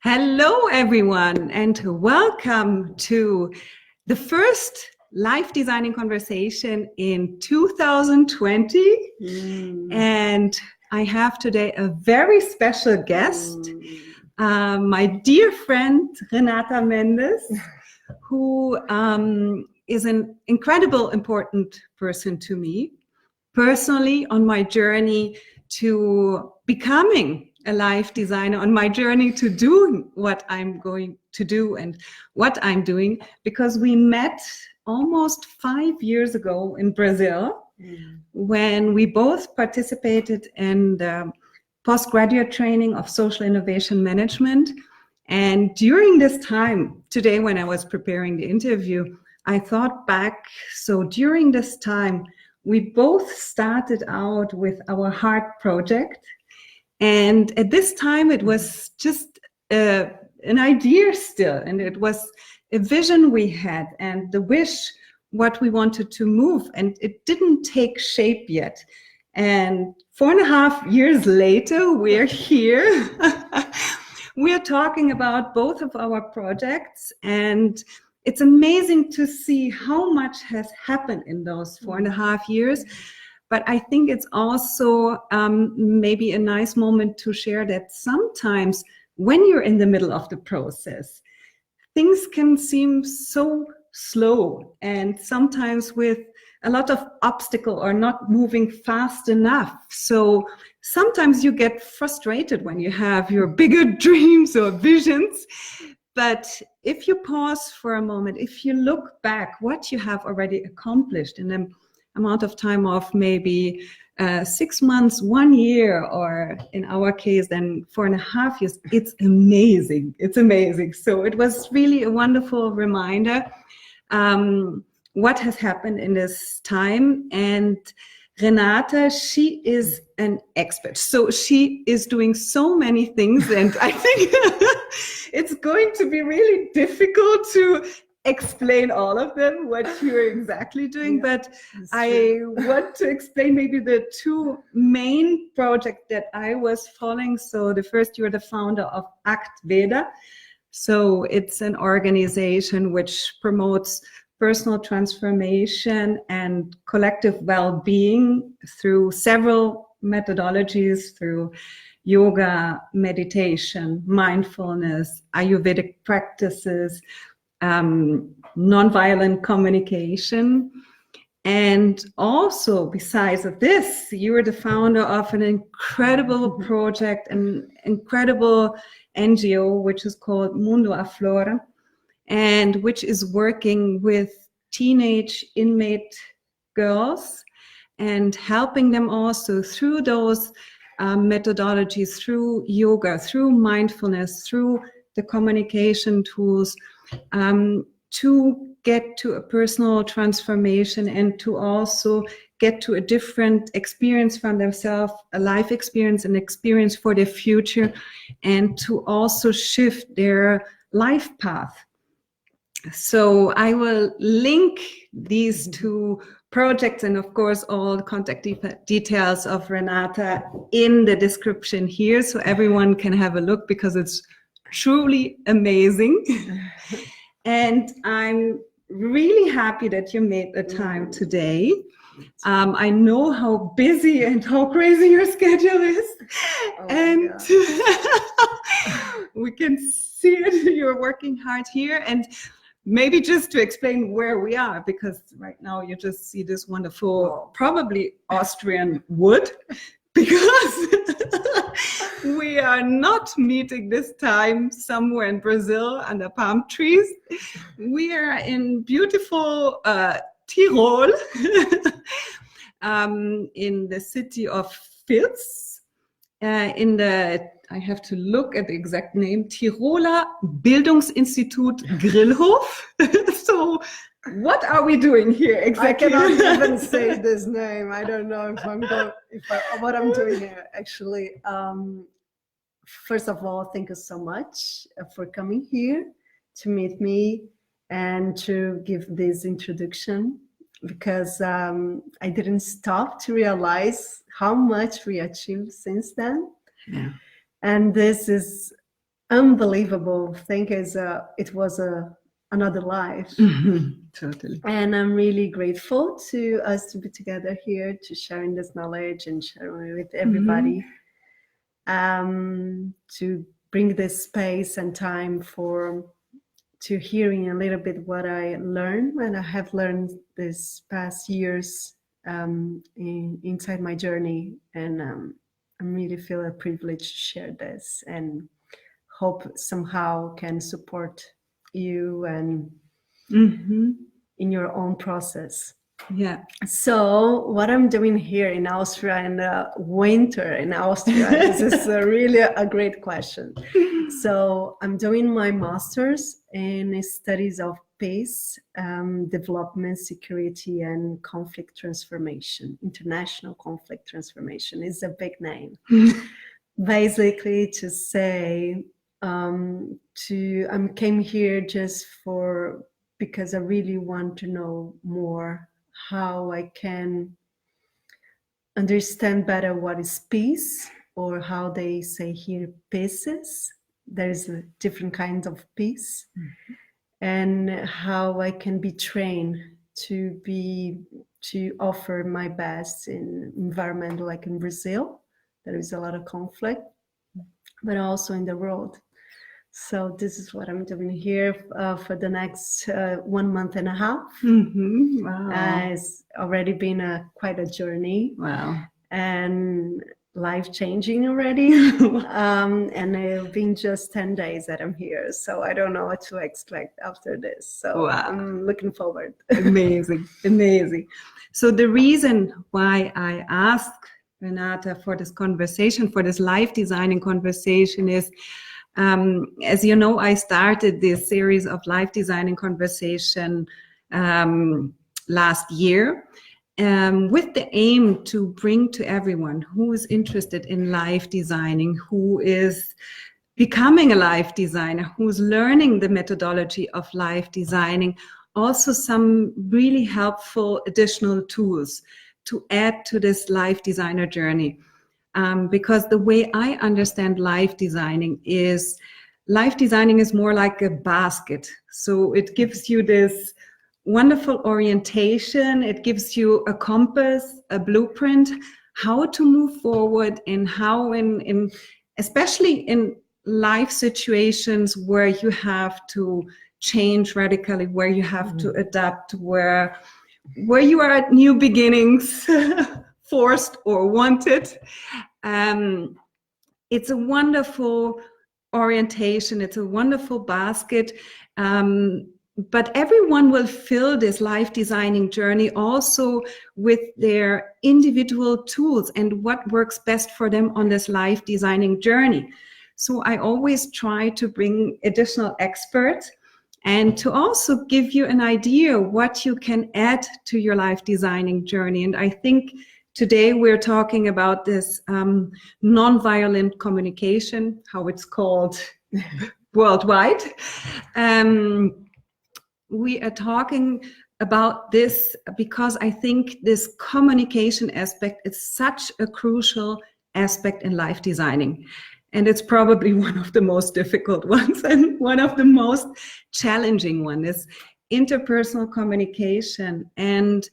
Hello, everyone, and welcome to the first live designing conversation in 2020. And I have today a very special guest, my dear friend Hinata Mendez, who is an incredible, important person to me personally on my journey to becoming a life designer, on my journey to doing what I'm going to do and what I'm doing, because we met almost 5 years ago in Brazil when we both participated in the postgraduate training of social innovation management. And during this time, today when I was preparing the interview, I thought back, so during this time, we both started out with our heart project. And at this time, it was just an idea still, and it was a vision we had and the wish what we wanted to move, and it didn't take shape yet. And 4.5 years later, we're here. We are talking about both of our projects, and it's amazing to see how much has happened in those 4.5 years. But I think it's also maybe a nice moment to share that sometimes when you're in the middle of the process, things can seem so slow and sometimes with a lot of obstacle or not moving fast enough. So sometimes you get frustrated when you have your bigger dreams or visions. But if you pause for a moment, if you look back what you have already accomplished in an amount of time of maybe 6 months, 1 year, or in our case then 4.5 years, it's amazing. It's amazing. So it was really a wonderful reminder what has happened in this time. And Renata, she is an expert. So she is doing so many things, and I think it's going to be really difficult to explain all of them, what you're exactly doing. But I want to explain maybe the two main projects that I was following. So the first, you're the founder of Act Veda. So it's an organization which promotes personal transformation and collective well-being through several methodologies, through yoga, meditation, mindfulness, Ayurvedic practices, nonviolent communication. And also, besides of this, you are the founder of an incredible project, an incredible NGO, which is called Mundo Aflora, and which is working with teenage inmate girls and helping them also through those methodologies, through yoga, through mindfulness, through the communication tools, to get to a personal transformation and to also get to a different experience from themselves, a life experience, an experience for their future, and to also shift their life path. So I will link these two projects and of course all contact details of Renata in the description here, so everyone can have a look, because it's truly amazing. And I'm really happy that you made the time today. I know how busy and how crazy your schedule is. And we can see it, you're working hard here. And maybe just to explain where we are, because right now you just see this wonderful, probably Austrian wood, because we are not meeting this time somewhere in Brazil under palm trees. We are in beautiful Tirol, in the city of Fils, in the, I have to look at the exact name, Tiroler Bildungsinstitut Grillhof. So what are we doing here exactly? I cannot even say this name. I don't know what I'm doing here, actually. First of all, thank you so much for coming here to meet me and to give this introduction, because I didn't stop to realize how much we achieved since then. Yeah. And this is unbelievable thing is it was another life. Totally. And I'm really grateful to us to be together here, to sharing this knowledge and sharing with everybody, to bring this space and time to hearing a little bit what I learned and I have learned this past years inside my journey. And I really feel a privilege to share this and hope somehow can support you and in your own process. Yeah. So what I'm doing here in Austria in the winter in Austria, this is really a great question. So I'm doing my master's in studies of peace, development, security, and conflict transformation. International conflict transformation is a big name. Basically to say, I came here just because I really want to know more how I can understand better what is peace, or how they say here, pieces. There's a different kinds of peace, and how I can be trained to offer my best in environment like in Brazil. There is a lot of conflict, but also in the world. So this is what I'm doing here for the next 1 month and a half. Wow. It's already been quite a journey. Wow. And life-changing already. And it's been just 10 days that I'm here. So I don't know what to expect after this. So wow. I'm looking forward. Amazing, amazing. So the reason why I asked Renata for this conversation, for this life designing conversation is, as you know, I started this series of life designing conversation last year with the aim to bring to everyone who is interested in life designing, who is becoming a life designer, who's learning the methodology of life designing, also some really helpful additional tools to add to this life designer journey. Because the way I understand life designing is more like a basket. So it gives you this wonderful orientation. It gives you a compass, a blueprint, how to move forward, and how especially in life situations where you have to change radically, where you have to adapt, where you are at new beginnings, forced or wanted. It's a wonderful orientation. It's a wonderful basket. But everyone will fill this life designing journey also with their individual tools and what works best for them on this life designing journey. So I always try to bring additional experts and to also give you an idea what you can add to your life designing journey. And I think today we're talking about this nonviolent communication, how it's called worldwide. We are talking about this because I think this communication aspect is such a crucial aspect in life designing. And it's probably one of the most difficult ones and one of the most challenging ones is interpersonal communication. And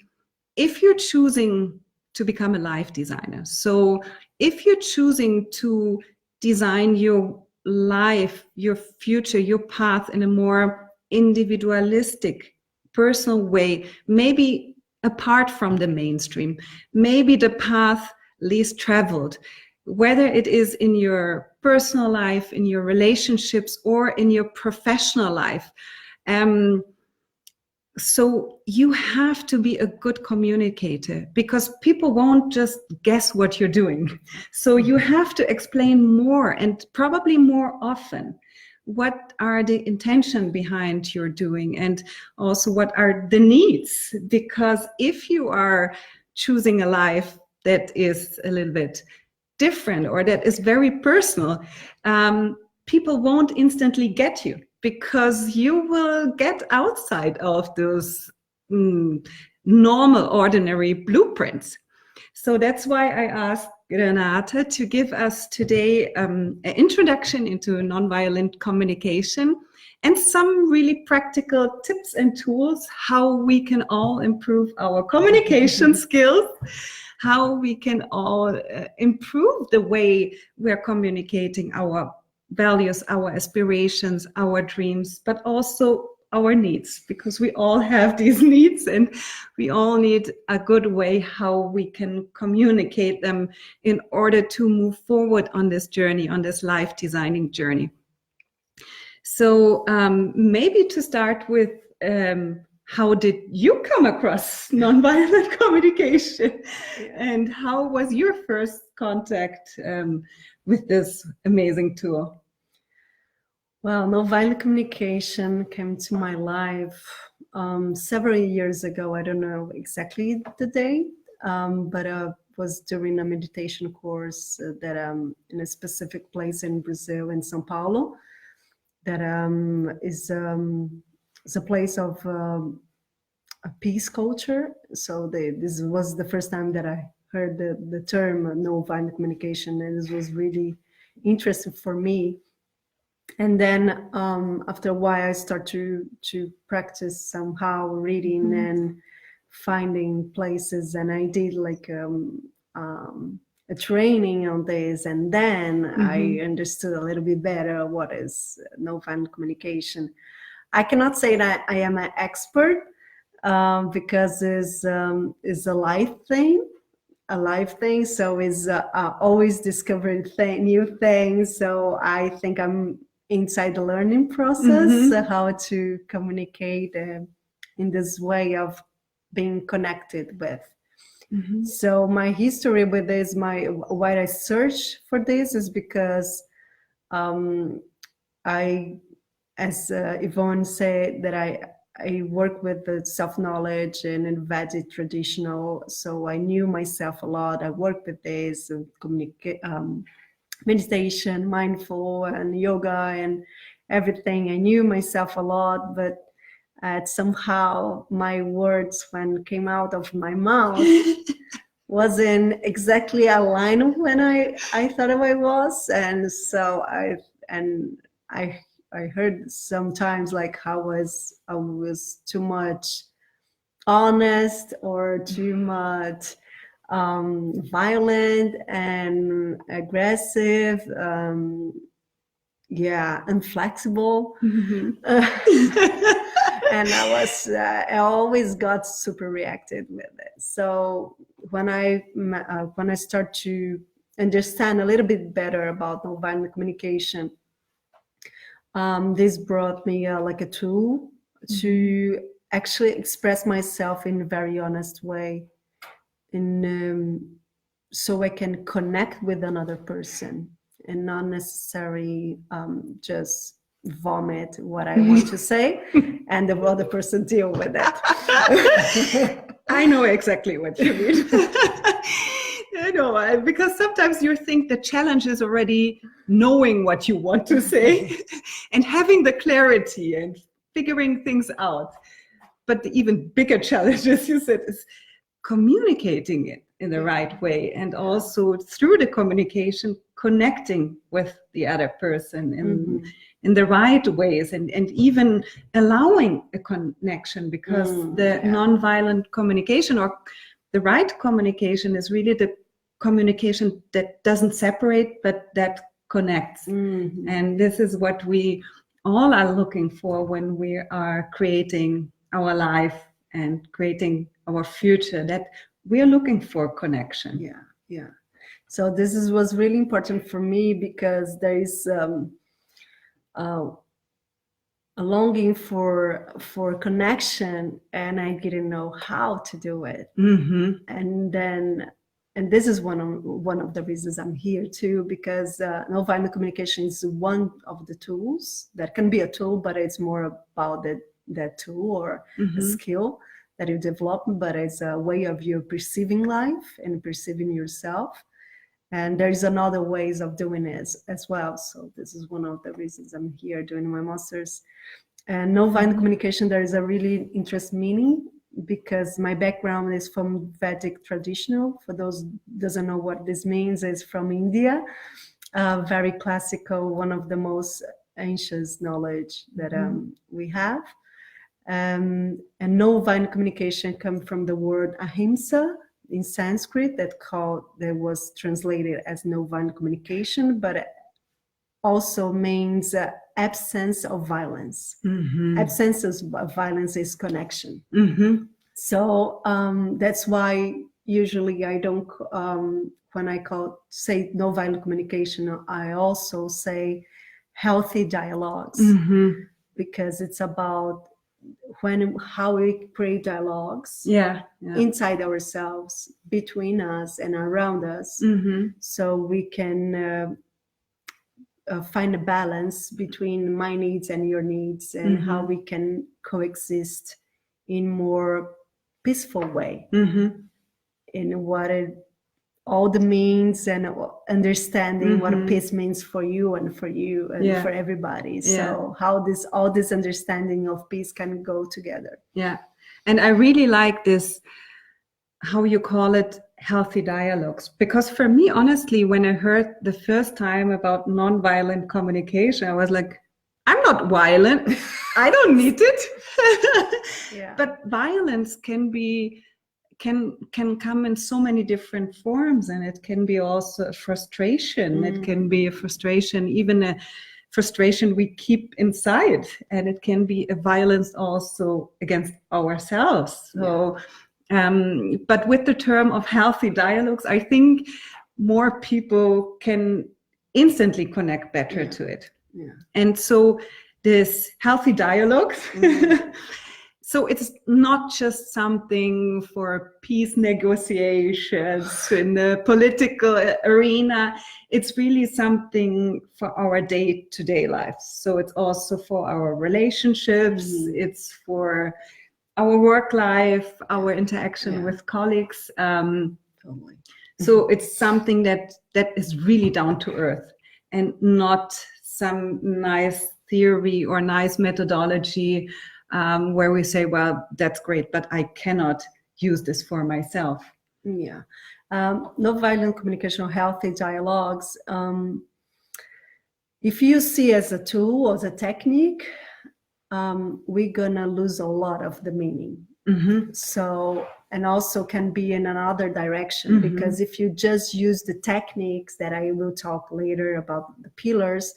if you're choosing to become a life designer, so if you're choosing to design your life, your future, your path in a more individualistic, personal way, maybe apart from the mainstream, maybe the path least traveled, whether it is in your personal life, in your relationships, or in your professional life. So you have to be a good communicator because people won't just guess what you're doing. So you have to explain more and probably more often. What are the intention behind your doing, and also what are the needs? Because if you are choosing a life that is a little bit different or that is very personal, people won't instantly get you because you will get outside of those normal, ordinary blueprints. So that's why I asked Renata, to give us today an introduction into nonviolent communication and some really practical tips and tools how we can all improve our communication skills, how we can all improve the way we're communicating our values, our aspirations, our dreams, but also our needs, because we all have these needs and we all need a good way how we can communicate them in order to move forward on this journey, on this life designing journey. So maybe to start with, how did you come across nonviolent communication? And how was your first contact with this amazing tool? Well, nonviolent communication came to my life several years ago. I don't know exactly the date, but was during a meditation course that in a specific place in Brazil, in São Paulo, that is a place of a peace culture. So this was the first time that I heard the term nonviolent communication, and this was really interesting for me. And then after a while, I started to practice somehow reading and finding places, and I did like a training on this, and then I understood a little bit better what is nonviolent communication. I cannot say that I am an expert because it's a life thing. So it's always discovering new things. So I think I'm inside the learning process, how to communicate in this way of being connected with. So my history with this, why I search for this is because I, as Yvonne said, that I work with the self-knowledge and in Vedic traditional, so I knew myself a lot. I worked with this, meditation, mindful, and yoga, and everything. I knew myself a lot, but somehow my words, when came out of my mouth, wasn't exactly aligned when I thought I was, and so I heard sometimes like I was too much honest or too much violent and aggressive, inflexible. And I always got super reactive with it. So when I start to understand a little bit better about nonviolent communication, this brought me like a tool to actually express myself in a very honest way, so I can connect with another person and not necessarily just vomit what I want to say and the other person deal with it. I know exactly what you mean. I know, because sometimes you think the challenge is already knowing what you want to say and having the clarity and figuring things out. But the even bigger challenge, as you said, is communicating it in the right way, and also through the communication, connecting with the other person in the right ways, and even allowing a connection, because the nonviolent communication or the right communication is really the communication that doesn't separate, but that connects. And this is what we all are looking for when we are creating our life and creating our future, that we are looking for connection. Yeah. So this was really important for me, because there is a longing for connection, and I didn't know how to do it. And this is one of the reasons I'm here too, because nonviolent communication is one of the tools that can be a tool, but it's more about that tool or a skill that you develop, but it's a way of you perceiving life and perceiving yourself. And there's another ways of doing it as well. So this is one of the reasons I'm here doing my master's. And nonviolent communication, there is a really interesting meaning because my background is from Vedic traditional. For those who doesn't know what this means, is from India. Very classical, one of the most ancient knowledge that we have. And non-violent communication comes from the word ahimsa in Sanskrit that was translated as non-violent communication, but it also means absence of violence. Absence of violence is connection. So that's why usually I don't, when I say non-violent communication, I also say healthy dialogues, because it's about how we create dialogues inside ourselves, between us and around us, so we can find a balance between my needs and your needs, and how we can coexist in more peaceful way, in what all the means, and understanding what peace means for you and for everybody. So how all this understanding of peace can go together. And I really like this, how you call it, healthy dialogues, because for me, honestly, when I heard the first time about non-violent communication, I was like, I'm not violent. I don't need it. But violence can come in so many different forms, and it can be also a frustration. It can be a frustration, even a frustration we keep inside, and it can be a violence also against ourselves. So, but with the term of healthy dialogues, I think more people can instantly connect better to it. And so this healthy dialogues, so it's not just something for peace negotiations in the political arena. It's really something for our day-to-day lives. So it's also for our relationships. It's for our work life, our interaction with colleagues. Totally. So it's something that is really down to earth, and not some nice theory or nice methodology where we say, well, that's great, but I cannot use this for myself. Non-violent communication, healthy dialogues, if you see as a tool or as a technique, we're gonna lose a lot of the meaning. So, and also can be in another direction, because if you just use the techniques that I will talk later about, the pillars,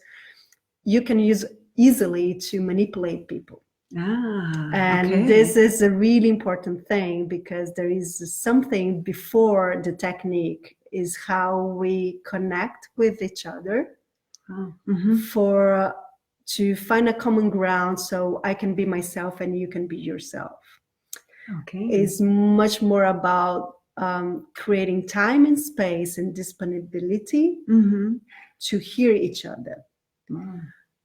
you can use easily to manipulate people. And this is a really important thing, because there is something before the technique, is how we connect with each other to find a common ground, so I can be myself and you can be yourself. It's much more about creating time and space and disponibility to hear each other.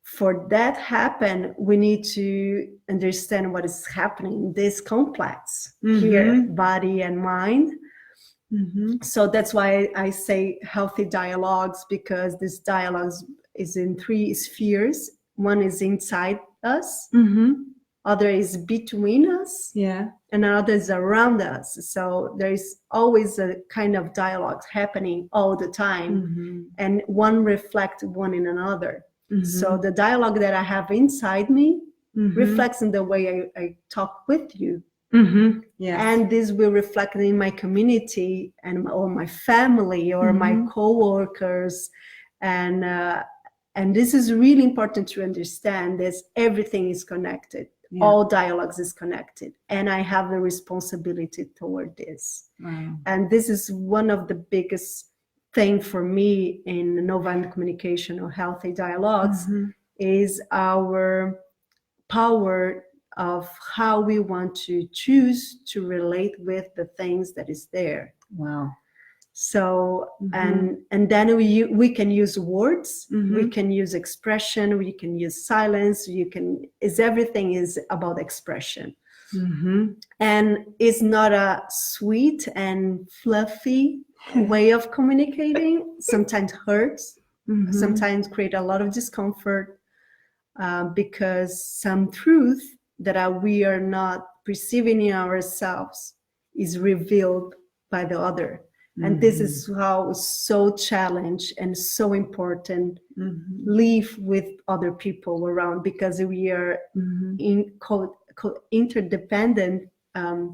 For that happen, we need to understand what is happening, this complex here, body and mind. So that's why I say healthy dialogues, because this dialogues is in 3 spheres. One is inside us, other is between us, and another is around us. So there is always a kind of dialogue happening all the time, and one reflects one in another. So the dialogue that I have inside me reflects in the way I talk with you. And this will reflect in my community or my family or my co-workers. And this is really important to understand, that everything is connected. All dialogues is connected. And I have the responsibility toward this. And this is one of the biggest thing for me in nonviolent communication or healthy dialogues, is our power of how we want to choose to relate with the things that is there. So and then we can use words, we can use expression, we can use silence, everything is about expression. And it's not a sweet and fluffy way of communicating. Sometimes hurts, sometimes create a lot of discomfort, because some truth that we are not perceiving in ourselves is revealed by the other. And this is how it's so challenged and so important live with other people around, because we are interdependent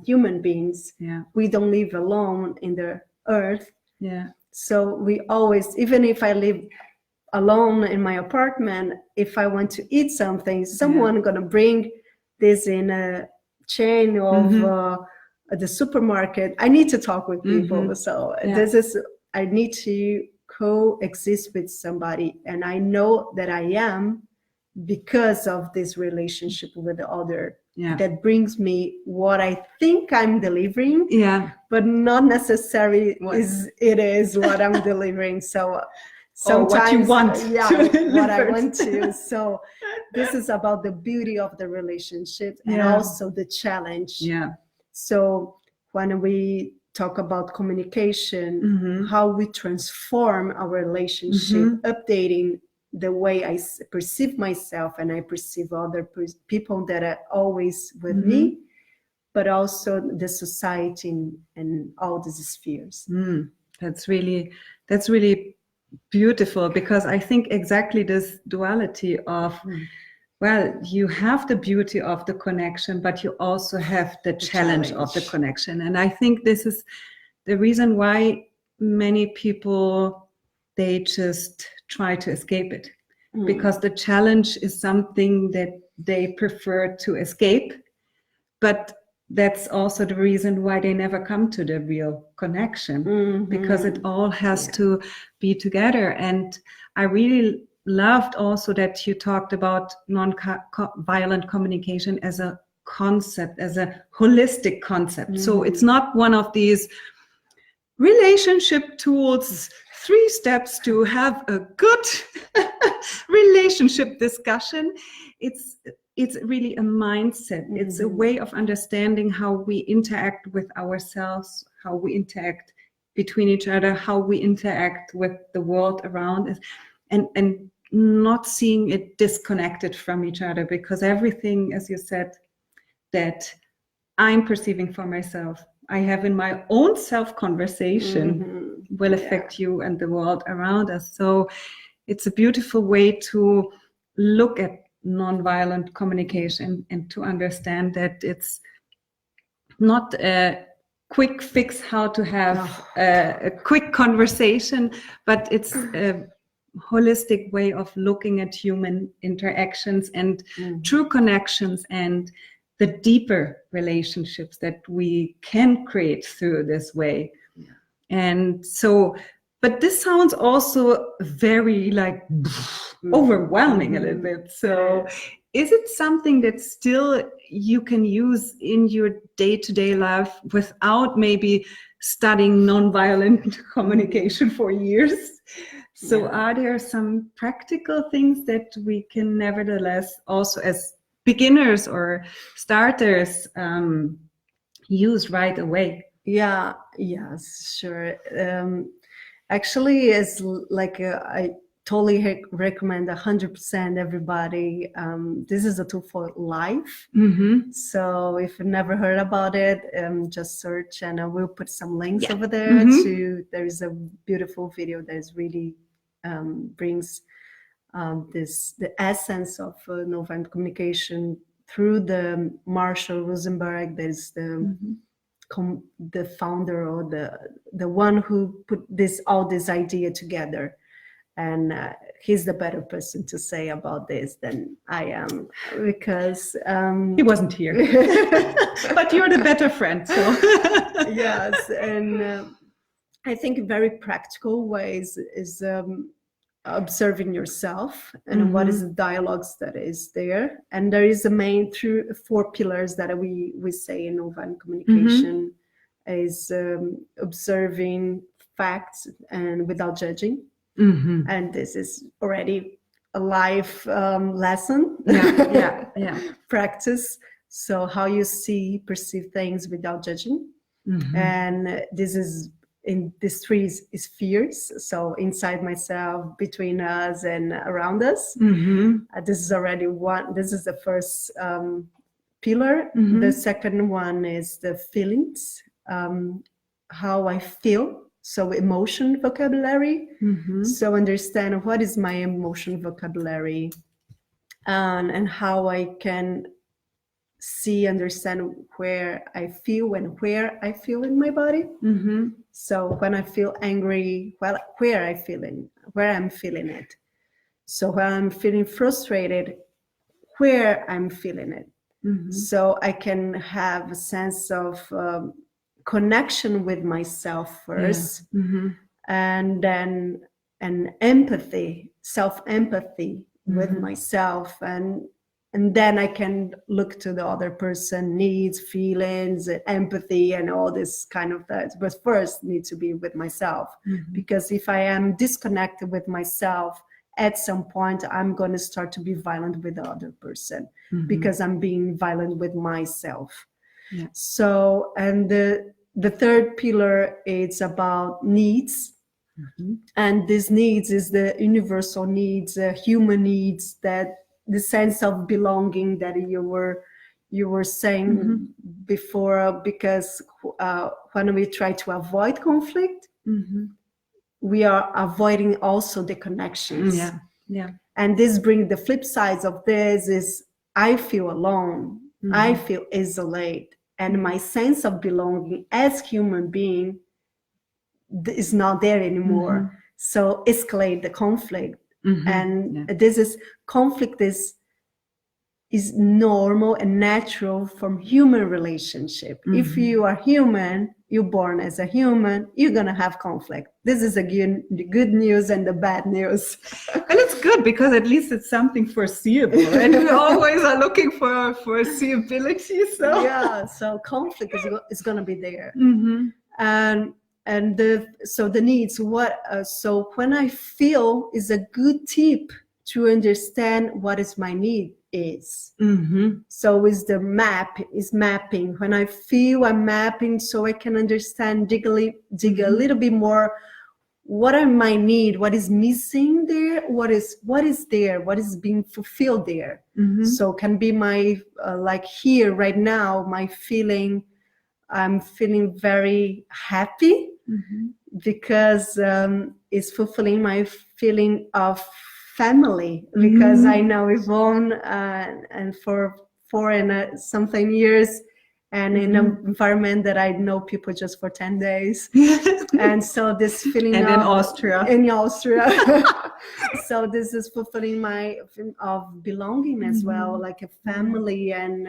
human beings. Yeah. We don't live alone in the earth. Yeah. So we always, even if I live alone in my apartment, if I want to eat something, someone gonna bring this in a chain of the supermarket. I need to talk with people. So this is, I need to coexist with somebody, and I know that I am because of this relationship with the other. That brings me what I think I'm delivering, but not necessarily it is what I'm delivering. So sometimes what you want, what I want to. So this is about the beauty of the relationship and also the challenge. So when we talk about communication, how we transform our relationship, updating the way I perceive myself and I perceive other people that are always with me, but also the society and all these spheres. That's really beautiful, because I think exactly this duality of, well, you have the beauty of the connection, but you also have the challenge of the connection. And I think this is the reason why many people, they just try to escape it, because the challenge is something that they prefer to escape. But that's also the reason why they never come to the real connection, because it all has to be together. And I really loved also that you talked about non-violent communication as a concept, as a holistic concept. So it's not one of these relationship tools, 3 steps to have a good relationship discussion. It's really a mindset. It's a way of understanding how we interact with ourselves, how we interact between each other, how we interact with the world around us, and not seeing it disconnected from each other, because everything, as you said, that I'm perceiving for myself, I have in my own self-conversation will affect you and the world around us. So it's a beautiful way to look at nonviolent communication and to understand that it's not a quick fix how to have a quick conversation, but it's a holistic way of looking at human interactions and true connections and the deeper relationships that we can create through this way. And so, but this sounds also very like overwhelming a little bit. So is it something that still you can use in your day-to-day life without maybe studying nonviolent communication for years? So are there some practical things that we can nevertheless also as beginners or starters use right away? Yes, sure. Actually, it's like I totally recommend 100% everybody. This is a tool for life. So if you've never heard about it, just search, and I will put some links over there. There is a beautiful video that is really brings the essence of nonviolent communication through the Marshall Rosenberg. There's the founder, or the one who put all this idea together, and he's the better person to say about this than I am, because he wasn't here. But you're the better friend, so yes. And I think very practical ways is observing yourself and what is the dialogues that is there. And there is a main 4 pillars that we say in nonviolent communication is observing facts and without judging. And this is already a life lesson practice. So how you perceive things without judging. And this is in these 3 spheres, so inside myself, between us, and around us. This is already one. This is the first pillar. The second one is the feelings, how I feel. So emotion vocabulary. So understand what is my emotion vocabulary, and how I can understand where I feel and where I feel in my body. So when I feel angry, well, where I'm feeling it. So when I'm feeling frustrated, where I'm feeling it. So I can have a sense of connection with myself first, and then an empathy, self-empathy with myself, and then I can look to the other person needs, feelings, empathy, and all this kind of that. But first need to be with myself, because if I am disconnected with myself, at some point I'm going to start to be violent with the other person, because I'm being violent with myself. So, and the third pillar is about needs. And these needs is the universal needs, human needs, that the sense of belonging that you were saying before, because when we try to avoid conflict, we are avoiding also the connections. And this brings the flip sides of this is I feel alone, I feel isolated, and my sense of belonging as human being is not there anymore. So escalate the conflict. And this is conflict is normal and natural from human relationship. If you are human, you're born as a human, you're gonna have conflict. This is the good news and the bad news. And it's good because at least it's something foreseeable, and we always are looking for foreseeability. So yeah, so conflict is gonna be there. And the needs, so when I feel is a good tip to understand what is my need is. So is mapping. When I feel, I'm mapping so I can understand, dig a little bit more. What are my need? What is missing there? What is there? What is being fulfilled there? So can be my like here right now, my feeling. I'm feeling very happy because it's fulfilling my feeling of family, because I know Yvonne and for 4 and something years, and in an environment that I know people just for 10 days. And so this feeling and in Austria. So this is fulfilling my of belonging as well, like a family. And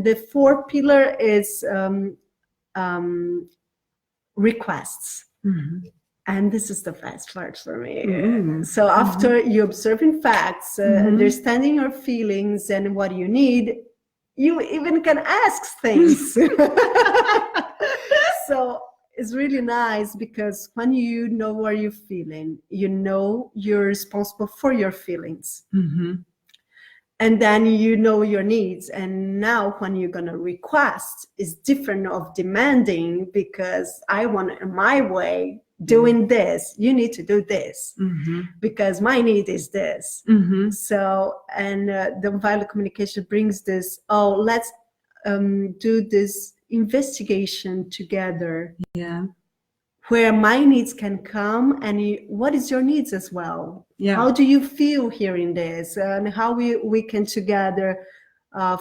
the fourth pillar is requests. And this is the best part for me. So after you observing facts, understanding your feelings and what you need, you even can ask things. So it's really nice, because when you know what you're feeling, you know you're responsible for your feelings. And then you know your needs. And now when you're going to request, is different of demanding, because I want it my way, doing this, you need to do this, because my need is this. So, and the violent communication brings this, let's do this investigation together. Where my needs can come, and what is your needs as well? How do you feel hearing this, and how we can together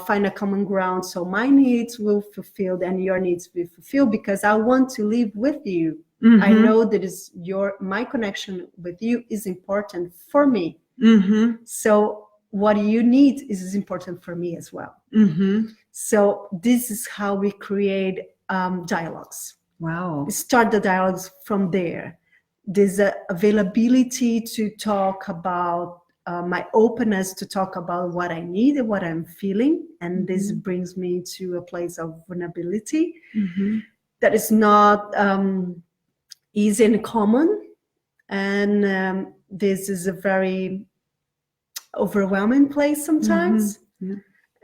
find a common ground, so my needs will be fulfilled and your needs will be fulfilled, because I want to live with you. I know that is my connection with you is important for me. So what you need is important for me as well. So this is how we create dialogues. Wow. Start the dialogues from there. There's availability to talk about, my openness to talk about what I need and what I'm feeling. And this brings me to a place of vulnerability that is not easy and common. And this is a very overwhelming place sometimes.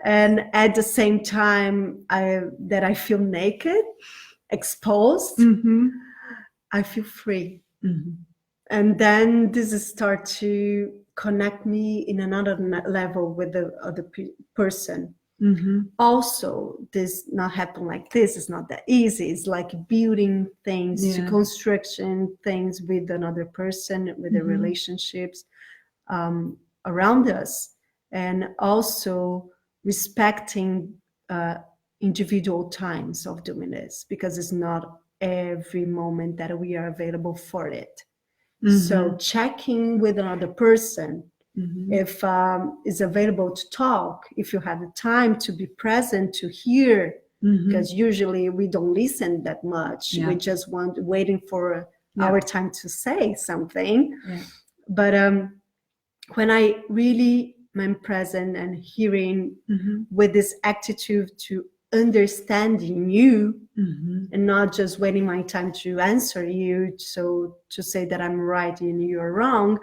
And at the same time, I feel naked, exposed, I feel free. And then this is start to connect me in another level with the other person. Also, this not happen like this. It's not that easy. It's like building things, to construction things with another person, with the relationships around us, and also respecting individual times of doing this, because it's not every moment that we are available for it. So checking with another person if is available to talk, if you have the time to be present, to hear, because usually we don't listen that much. We just waiting for our time to say something. But when I really am present and hearing with this attitude to understanding you, and not just waiting my time to answer you, so to say that I'm right and you're wrong,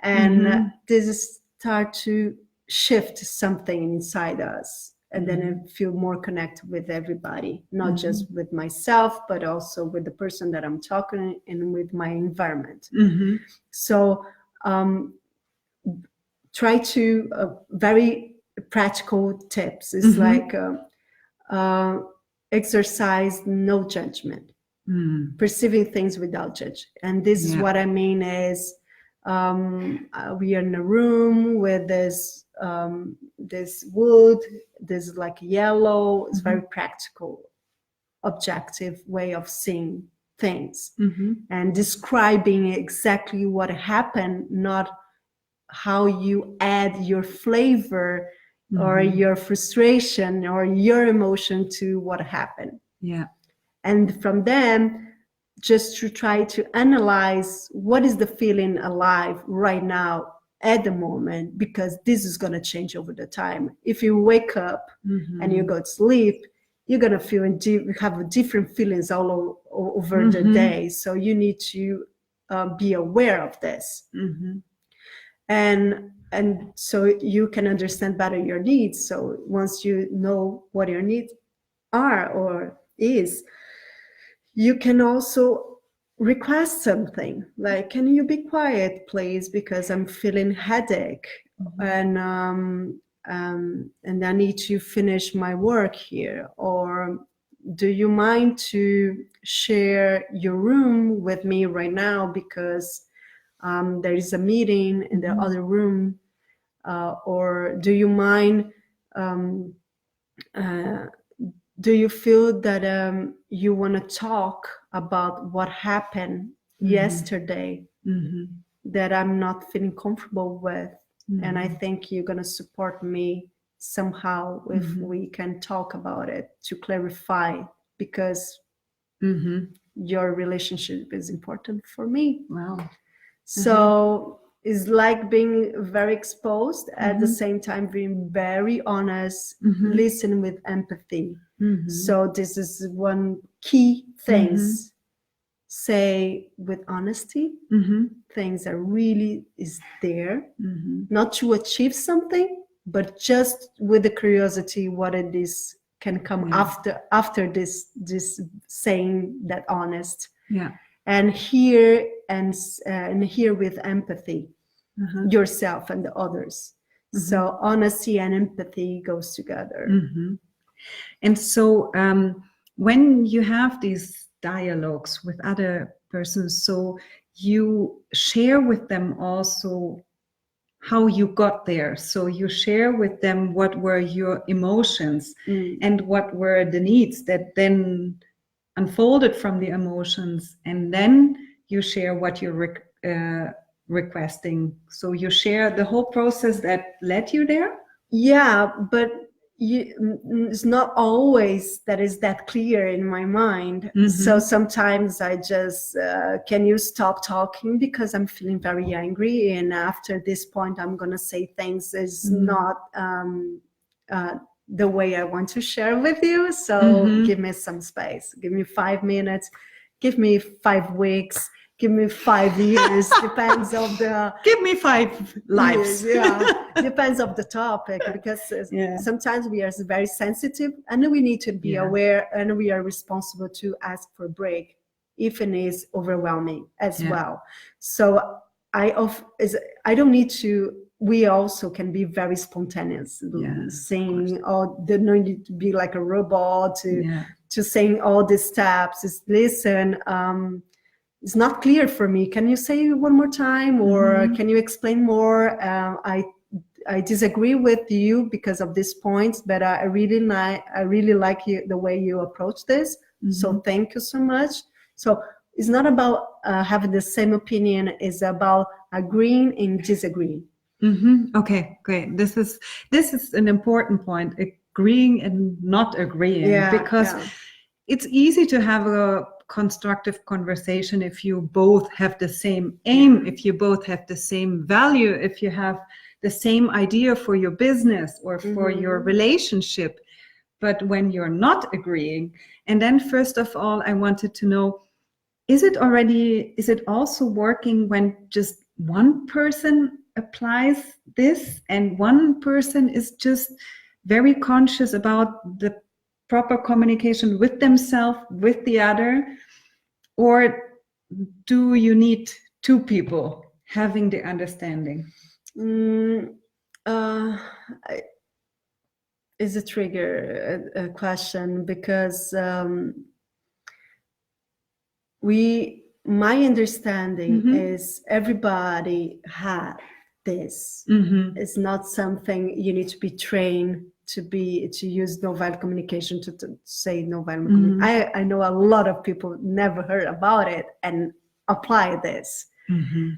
and this is start to shift something inside us, and then I feel more connected with everybody, not just with myself, but also with the person that I'm talking and with my environment. So try to very practical tips is like exercise no judgment, perceiving things without judge. And this is what I mean is we are in a room with this this wood, this like yellow. It's very practical, objective way of seeing things and describing exactly what happened, not how you add your flavor or your frustration or your emotion to what happened. And from then, just to try to analyze what is the feeling alive right now at the moment, because this is going to change over the time. If you wake up and you go to sleep, you're going to feel have different feelings all over the day. So you need to be aware of this. And so you can understand better your needs. So once you know what your needs are or is, you can also request something like, can you be quiet, please, because I'm feeling headache, and I need to finish my work here. Or do you mind to share your room with me right now, because there is a meeting in the other room, or do you mind, do you feel that you want to talk about what happened yesterday that I'm not feeling comfortable with, and I think you're going to support me somehow if we can talk about it to clarify, because your relationship is important for me. Wow. So it's like being very exposed, at the same time being very honest, listen with empathy. So this is one key things. Say with honesty things that really is there, not to achieve something, but just with the curiosity what it is can come after this saying that honest. And hear with empathy yourself and the others. So honesty and empathy goes together. And so when you have these dialogues with other persons, so you share with them also how you got there. So you share with them what were your emotions and what were the needs that then unfolded from the emotions, and then you share what you're requesting. So you share the whole process that led you there. But it's not always that is that clear in my mind. So sometimes I just can you stop talking, because I'm feeling very angry, and after this point I'm gonna say things is not the way I want to share with you. So give me some space, give me 5 minutes, give me 5 weeks, give me 5 years, depends of the... Give me 5 lives. Depends of the topic, because sometimes we are very sensitive, and we need to be aware, and we are responsible to ask for a break if it is overwhelming as well. So I don't need to we also can be very spontaneous, saying, oh, there no need to be like a robot to saying all these steps. Is listen, it's not clear for me. Can you say one more time, or can you explain more? I disagree with you because of these points, but I really like the way you approach this. So thank you so much. So it's not about having the same opinion. It's about agreeing and disagreeing. Okay, great. This is an important point, agreeing and not agreeing, because it's easy to have a constructive conversation if you both have the same aim, if you both have the same value, if you have the same idea for your business or for your relationship. But when you're not agreeing, and then first of all, I wanted to know, is it also working when just one person applies this and one person is just very conscious about the proper communication with themselves, with the other? Or do you need two people having the understanding? Is a trigger a question, because my understanding is everybody had this. It's not something you need to be trained to use nonviolent communication to say nonviolent communication. I know a lot of people never heard about it and apply this.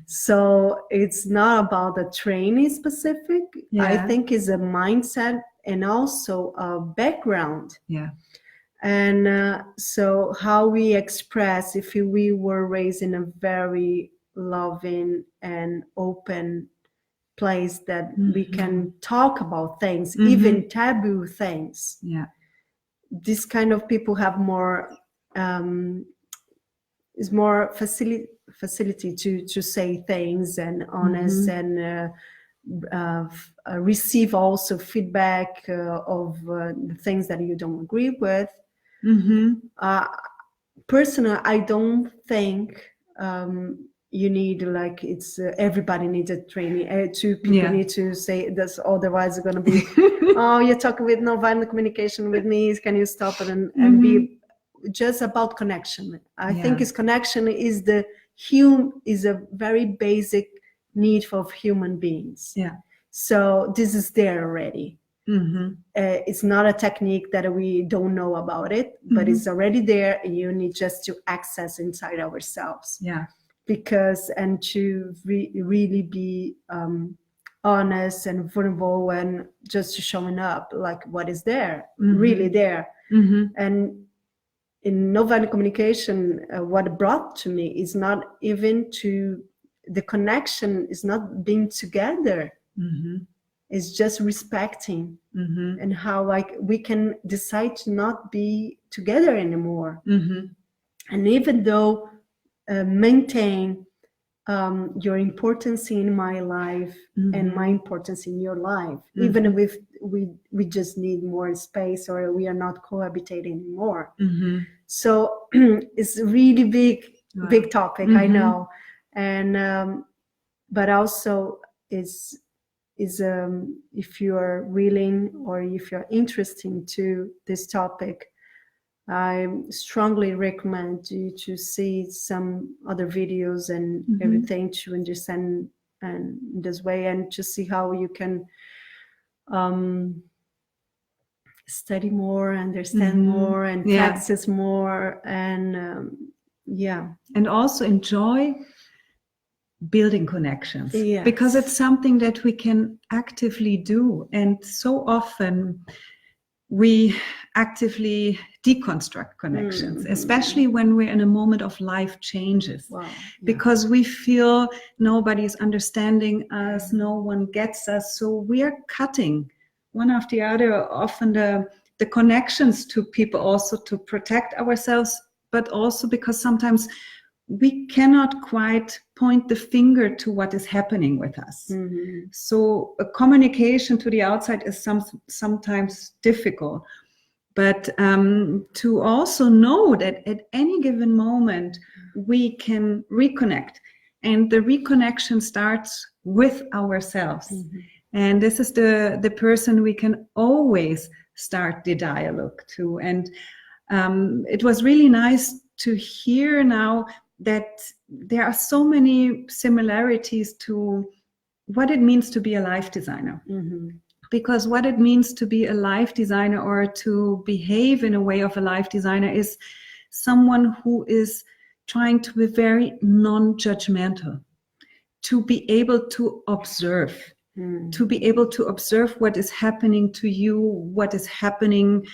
So it's not about the training specific. I think it's a mindset and also a background. And so how we express, if we were raised in a very loving and open place that we can talk about things, even taboo things. This kind of people have more is more facility to say things and honest and receive also feedback of the things that you don't agree with. Personally, I don't think you need like it's everybody needs a training. Two people need to say this, otherwise it's going to be oh, you're talking with nonviolent communication with me, can you stop it and be just about connection. I think is connection is is a very basic need of human beings. So this is there already. It's not a technique that we don't know about it, but it's already there, and you need just to access inside ourselves. Because and to really be honest and vulnerable and just showing up like what is there, really there. And in nonviolent communication, what brought to me is not even to the connection is not being together. It's just respecting and how we can decide to not be together anymore. And even though maintain your importance in my life and my importance in your life, even if we just need more space or we are not cohabitating anymore. So it's a really big topic, I know. And but also is if you are willing or if you're interested to this topic, I strongly recommend you to see some other videos and everything to understand and this way, and to see how you can study more, understand more, and practice more, and and also enjoy building connections, because it's something that we can actively do, and so often we actively deconstruct connections, especially when we're in a moment of life changes. Because we feel nobody's understanding us, no one gets us, so we are cutting one after the other, often the connections to people, also to protect ourselves, but also because sometimes we cannot quite point the finger to what is happening with us. So a communication to the outside is sometimes difficult. But to also know that at any given moment we can reconnect. and the reconnection starts with ourselves. And this is the person we can always start the dialogue to. And it was really nice to hear now that there are so many similarities to what it means to be a life designer. Because what it means to be a life designer or to behave in a way of a life designer is someone who is trying to be very non-judgmental, to be able to observe, to be able to observe what is happening to you, what is happening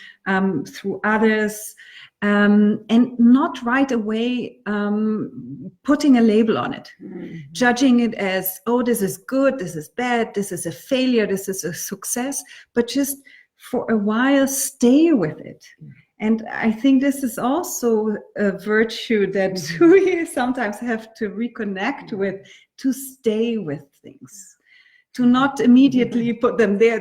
through others, and not right away putting a label on it, judging it as, oh, this is good, this is bad, this is a failure, this is a success, but just for a while stay with it. And I think this is also a virtue that we sometimes have to reconnect with, to stay with things, to not immediately put them there,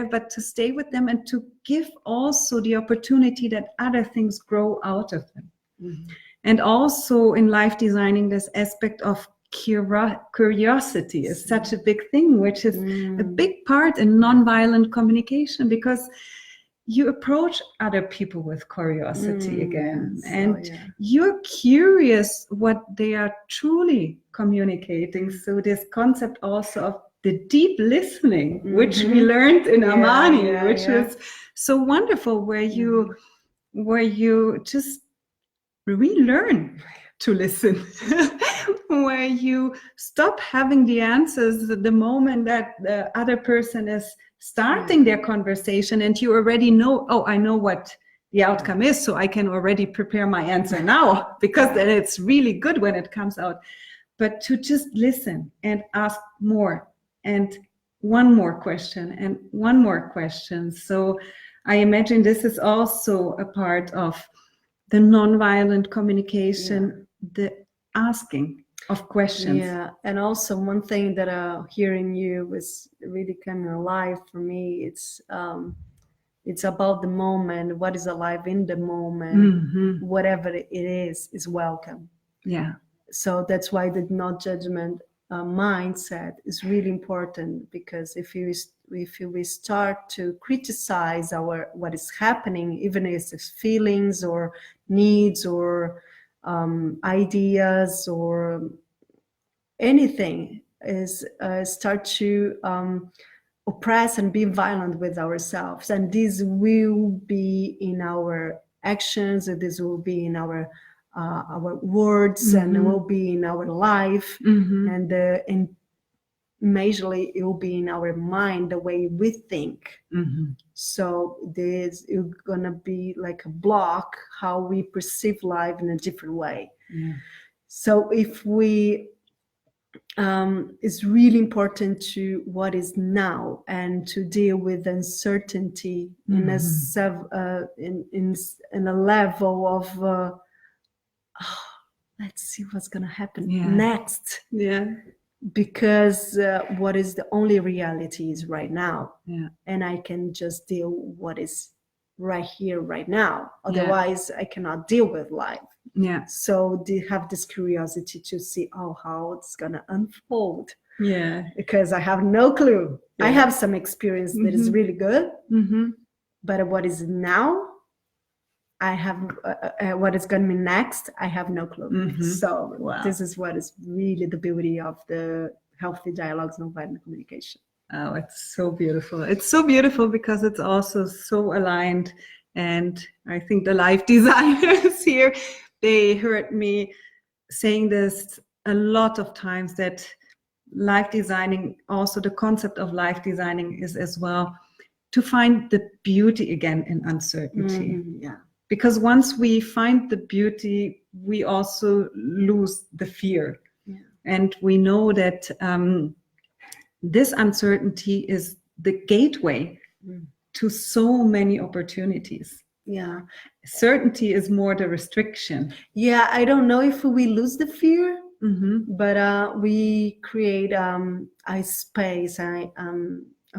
but to stay with them and to give also the opportunity that other things grow out of them. And also in life designing, this aspect of curiosity is such a big thing, which is a big part in nonviolent communication, because you approach other people with curiosity again, and you're curious what they are truly communicating. So this concept also of the deep listening, which we learned in Amani, which is so wonderful, where you just relearn to listen, where you stop having the answers the moment that the other person is starting their conversation, and you already know, oh, I know what the outcome is, so I can already prepare my answer now, because then it's really good when it comes out. But to just listen and ask more, and one more question, and one more question. So I imagine this is also a part of the nonviolent communication, the asking of questions. Yeah, and also one thing that hearing you was really coming alive for me. It's about the moment. What is alive in the moment? Whatever it is welcome. Yeah. So that's why the not judgment mindset is really important, because if we start to criticize what is happening, even if it's feelings or needs or ideas or anything, is start to oppress and be violent with ourselves, and this will be in our actions, and this will be in our words, and it will be in our life, and majorly it will be in our mind, the way we think. So this is gonna be like a block how we perceive life in a different way. So if we it's really important to what is now, and to deal with uncertainty in a level of let's see what's gonna happen next. Because what is the only reality is right now, and I can just deal what is right here, right now. Otherwise, I cannot deal with life. So they have this curiosity to see, how it's gonna unfold. Because I have no clue. I have some experience that is really good, but what is now, I have what is going to be next, I have no clue. So this is what is really the beauty of the healthy dialogues, nonviolent communication. Oh, it's so beautiful. It's so beautiful because it's also so aligned. And I think the life designers here, they heard me saying this a lot of times, that life designing, also the concept of life designing is as well to find the beauty again in uncertainty. Because once we find the beauty, we also lose the fear. And we know that this uncertainty is the gateway to so many opportunities. Certainty is more the restriction. I don't know if we lose the fear, but we create a space, a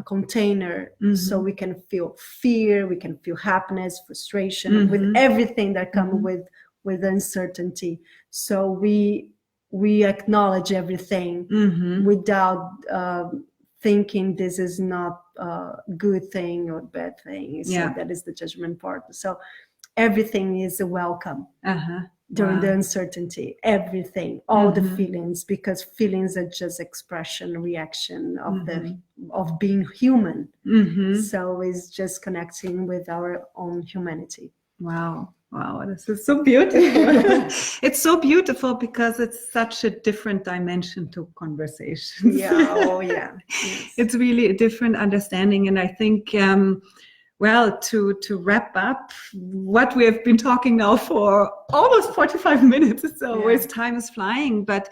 container, so we can feel fear, we can feel happiness, frustration, with everything that comes with uncertainty. So we we acknowledge everything without thinking this is not a good thing or bad thing. So that is the judgment part. So everything is a welcome during the uncertainty, everything, all the feelings, because feelings are just expression, reaction of being human. So it's just connecting with our own humanity. Wow. Wow, this is so beautiful. It's so beautiful because it's such a different dimension to conversations. Yes. It's really a different understanding. And I think, well, to wrap up what we have been talking now for almost 45 minutes, it's always time is flying, but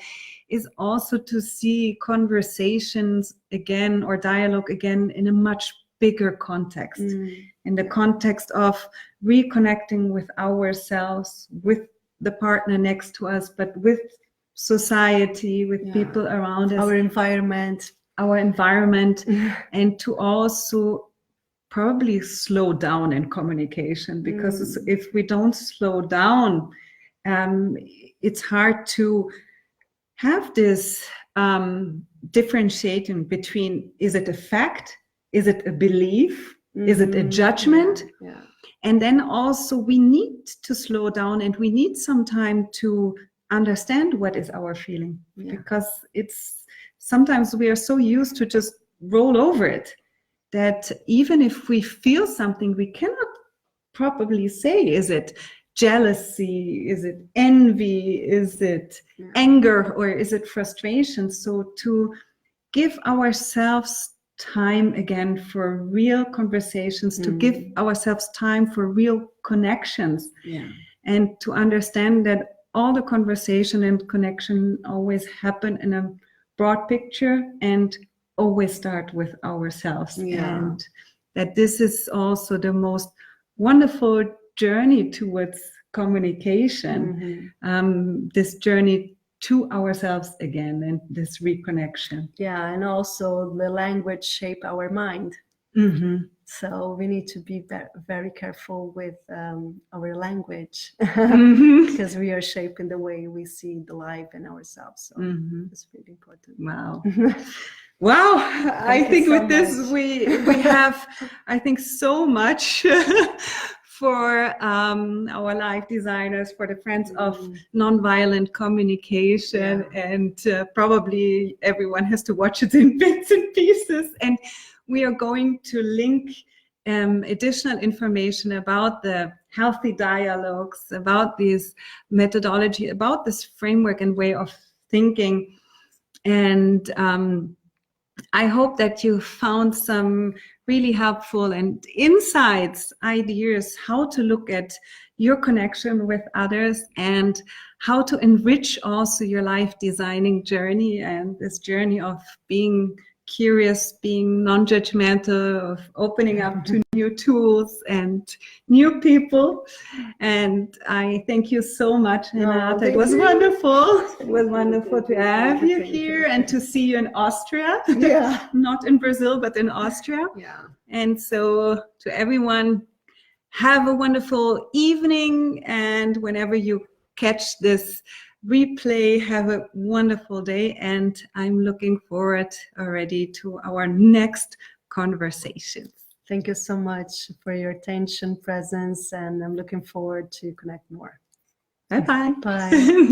is also to see conversations again or dialogue again in a much bigger context, in the context of reconnecting with ourselves, with the partner next to us, but with society, with people around us, our environment, and to also probably slow down in communication, because if we don't slow down, it's hard to have this differentiating between, is it a fact? Is it a belief? Is it a judgment? And then also we need to slow down, and we need some time to understand what is our feeling, because it's sometimes we are so used to just roll over it that even if we feel something, we cannot probably say, is it jealousy? Is it envy? Is it anger? Or is it frustration? So to give ourselves time again for real conversations, to give ourselves time for real connections, and to understand that all the conversation and connection always happen in a broad picture and always start with ourselves, and that this is also the most wonderful journey towards communication, this journey to ourselves again, and this reconnection. And also the language shape our mind. So we need to be very careful with our language, because we are shaping the way we see the life and ourselves. So it's really important. Wow. Wow, I think so with this we have, I think, so much for our life designers, for the friends of nonviolent communication, and probably everyone has to watch it in bits and pieces. And we are going to link additional information about the healthy dialogues, about this methodology, about this framework and way of thinking. And I hope that you found some really helpful and insights, ideas, how to look at your connection with others and how to enrich also your life designing journey and this journey of being curious, being non-judgmental, of opening up to new tools and new people. And I thank you so much, Hinata. It was wonderful. It was wonderful to have you here and to see you in Austria. Not in Brazil, but in Austria. And so to everyone, have a wonderful evening. And whenever you catch this replay, have a wonderful day, and I'm looking forward already to our next conversations. Thank you so much for your attention, presence, and I'm looking forward to connect more. Bye-bye. Bye.